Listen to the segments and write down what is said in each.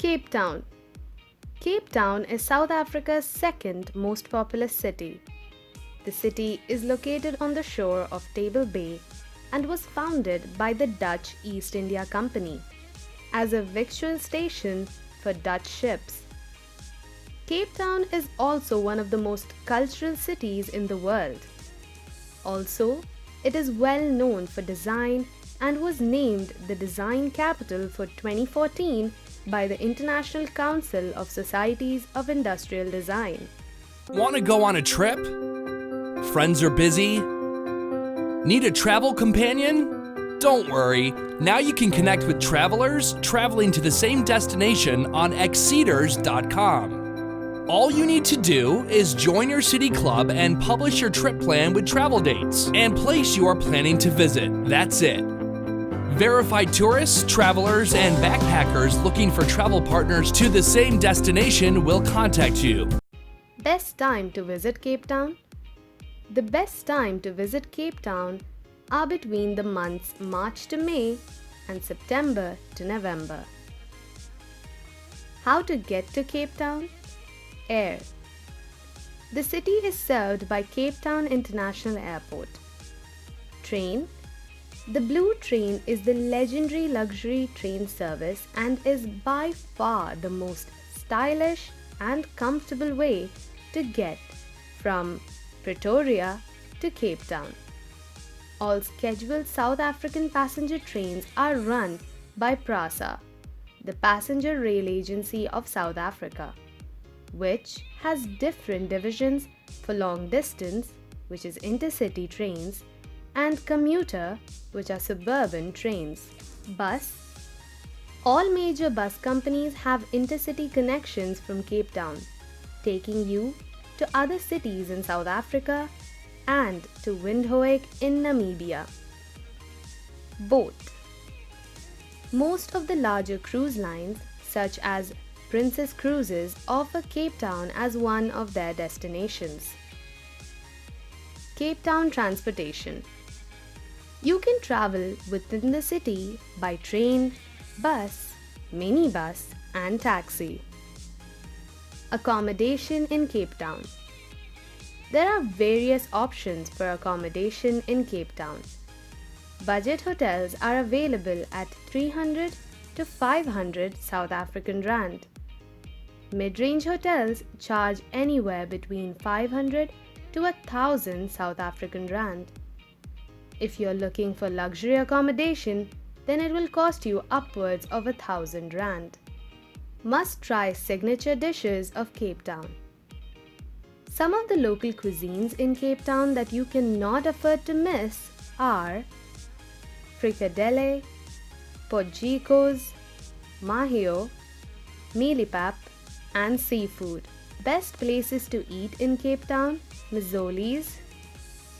Cape Town. Cape Town is South Africa's second most populous city. The city is located on the shore of Table Bay and was founded by the Dutch East India Company as a victual station for Dutch ships. Cape Town is also one of the most cultural cities in the world. Also, it is well known for design and was named the Design Capital for 2014 by the International Council of Societies of Industrial Design. Want to go on a trip? Friends are busy? Need a travel companion? Don't worry, now you can connect with travelers traveling to the same destination on Exceeders.com. All you need to do is join your city club and publish your trip plan with travel dates and place you are planning to visit. That's it. Verified tourists, travelers, and backpackers looking for travel partners to the same destination will contact you. Best time to visit Cape Town? The best time to visit Cape Town are between the months March to May and September to November. How to get to Cape Town? Air. The city is served by Cape Town International Airport. Train. The Blue Train is the legendary luxury train service and is by far the most stylish and comfortable way to get from Pretoria to Cape Town. All scheduled South African passenger trains are run by PRASA, the passenger rail agency of South Africa, which has different divisions for long distance, which is intercity trains, and commuter, which are suburban trains. Bus. All major bus companies have intercity connections from Cape Town, taking you to other cities in South Africa and to Windhoek in Namibia. Boat. Most of the larger cruise lines, such as Princess Cruises, offer Cape Town as one of their destinations. Cape Town transportation. You can travel within the city by train, bus, minibus, and taxi. Accommodation in Cape Town. There are various options for accommodation in Cape Town. Budget hotels are available at 300 to 500 South African Rand. Mid-range hotels charge anywhere between 500 to 1000 South African Rand. If you're looking for luxury accommodation, then it will cost you upwards of 1000 Rand. Must try signature dishes of Cape Town. Some of the local cuisines in Cape Town that you cannot afford to miss are fricadelle, potjiekos, mahio, mealie-pap, and seafood. Best places to eat in Cape Town: Mazzoli's,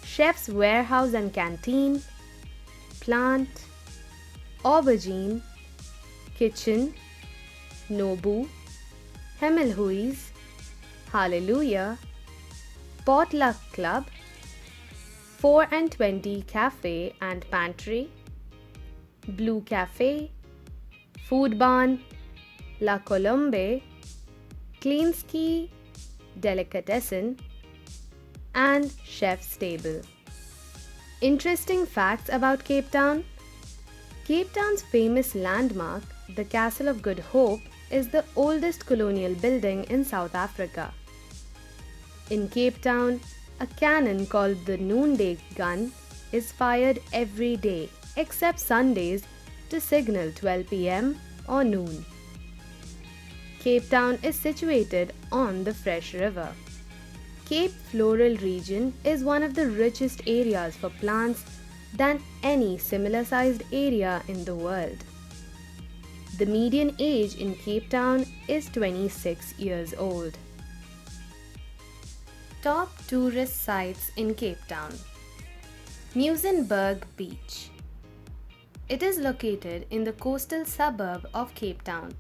Chef's Warehouse and Canteen, Plant, Aubergine, Kitchen, Nobu, Hemmelhuis, Hallelujah, Potluck Club, 4 and 20 Cafe and Pantry, Blue Cafe, Food Barn, La Colombe, Cleansky, Delicatessen, and Chef's Table. Interesting facts about Cape Town. Cape Town's famous landmark, the Castle of Good Hope, is the oldest colonial building in South Africa. In Cape Town, a cannon called the Noonday Gun is fired every day except Sundays to signal 12 p.m. or noon. Cape Town is situated on the Fresh River. Cape Floral region is one of the richest areas for plants than any similar-sized area in the world. The median age in Cape Town is 26 years old. Top tourist sites in Cape Town. Muizenberg Beach. It is located in the coastal suburb of Cape Town.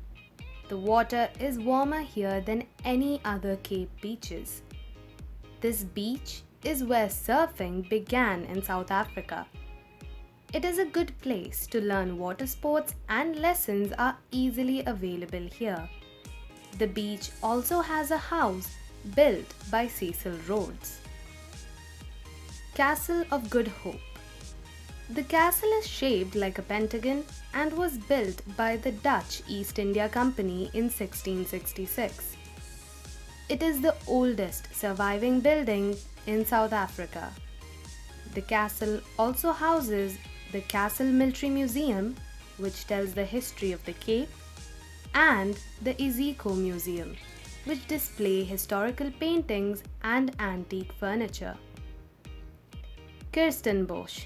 The water is warmer here than any other Cape beaches. This beach is where surfing began in South Africa. It is a good place to learn water sports and lessons are easily available here. The beach also has a house built by Cecil Rhodes. Castle of Good Hope. The castle is shaped like a pentagon and was built by the Dutch East India Company in 1666. It is the oldest surviving building in South Africa. The castle also houses the Castle Military Museum, which tells the history of the Cape, and the Iziko Museum, which display historical paintings and antique furniture. Kirstenbosch.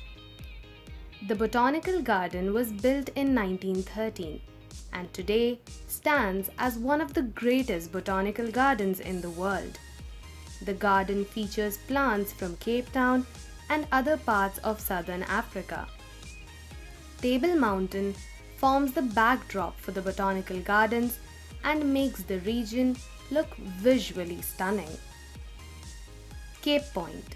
The Botanical Garden was built in 1913 and today stands as one of the greatest botanical gardens in the world. The garden features plants from Cape Town and other parts of southern Africa. Table Mountain forms the backdrop for the botanical gardens and makes the region look visually stunning. Cape Point.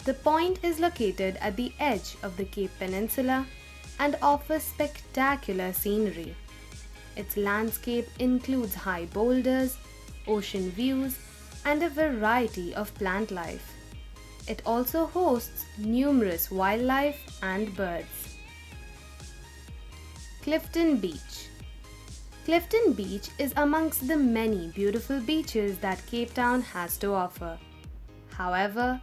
The point is located at the edge of the Cape Peninsula and offers spectacular scenery. Its landscape includes high boulders, ocean views, and a variety of plant life. It also hosts numerous wildlife and birds. Clifton Beach. Clifton Beach is amongst the many beautiful beaches that Cape Town has to offer. However,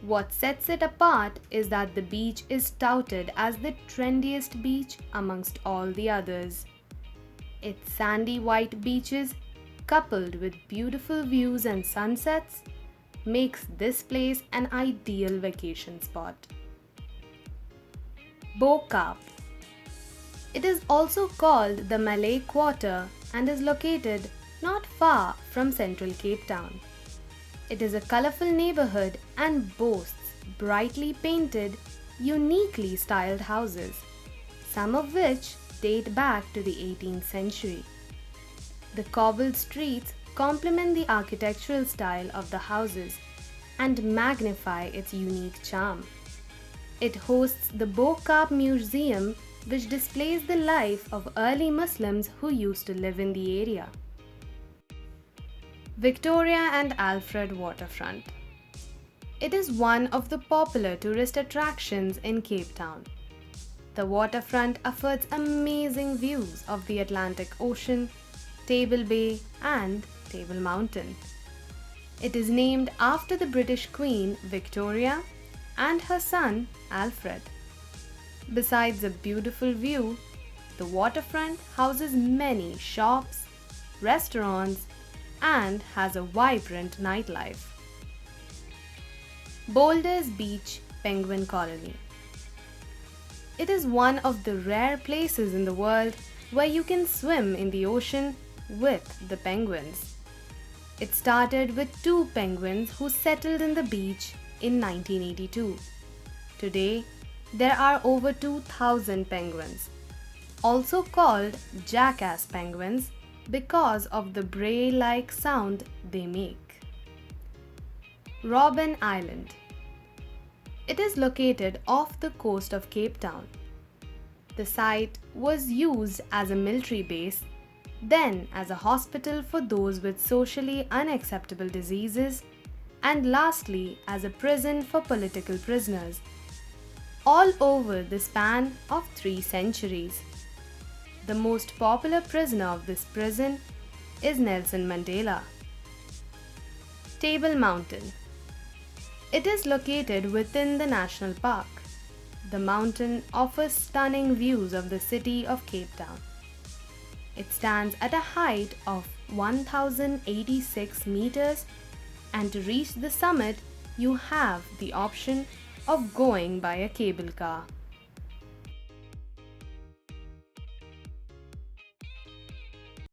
what sets it apart is that the beach is touted as the trendiest beach amongst all the others. Its sandy white beaches, coupled with beautiful views and sunsets, makes this place an ideal vacation spot. Bo-Kaap. It is also called the Malay Quarter and is located not far from central Cape Town. It is a colorful neighborhood and boasts brightly painted, uniquely styled houses, some of which date back to the 18th century. The cobbled streets complement the architectural style of the houses and magnify its unique charm. It hosts the Bo-Kaap Museum, which displays the life of early Muslims who used to live in the area. Victoria and Alfred Waterfront. It is one of the popular tourist attractions in Cape Town. The waterfront affords amazing views of the Atlantic Ocean, Table Bay, and Table Mountain. It is named after the British Queen Victoria and her son Alfred. Besides a beautiful view, the waterfront houses many shops, restaurants, and has a vibrant nightlife. Boulders Beach Penguin Colony. It is one of the rare places in the world where you can swim in the ocean with the penguins. It started with 2 penguins who settled in the beach in 1982. Today, there are over 2,000 penguins, also called jackass penguins because of the bray-like sound they make. Robben Island. It is located off the coast of Cape Town. The site was used as a military base, then as a hospital for those with socially unacceptable diseases, and lastly as a prison for political prisoners, all over the span of 3 centuries. The most popular prisoner of this prison is Nelson Mandela. Table Mountain. It is located within the national park. The mountain offers stunning views of the city of Cape Town. It stands at a height of 1,086 meters, and to reach the summit, you have the option of going by a cable car.